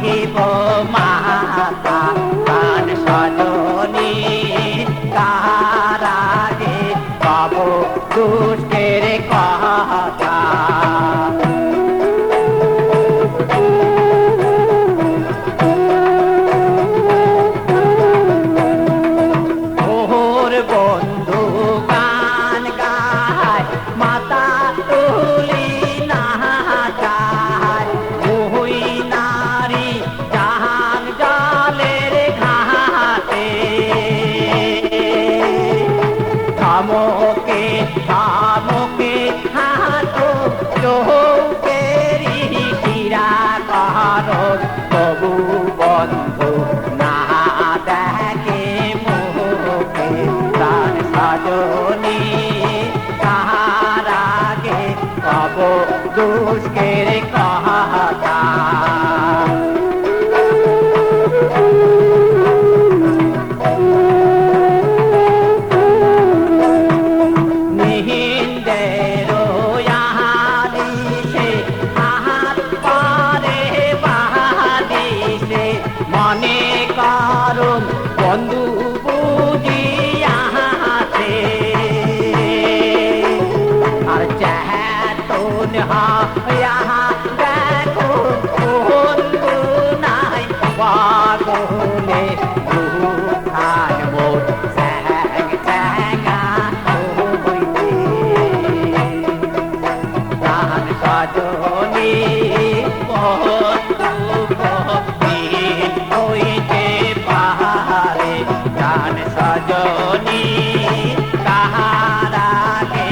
দিব মাথা প্রাণ সজনী তাহার আগে কব দুষ্টের কথা ওর বন্ধু গান গায় মাতা তুলি না যায় ওই নারী জাহান জলের ঘাটে থামকে থামকে হাঁটো চৌকেরি শিরা কারো তবু বন্ধু না দেখে মুখে তার সজনী তাহার আগে কব দুষ্টের কথা মনে করুন বন্ধু বুঝিয়াছে আর চেতন হইয়া দেখো বন্ধু নাই পাগলে দুখান মোর স্যাং স্যাঙা হইতে প্রাণ সজনী সজনী তাহার আগে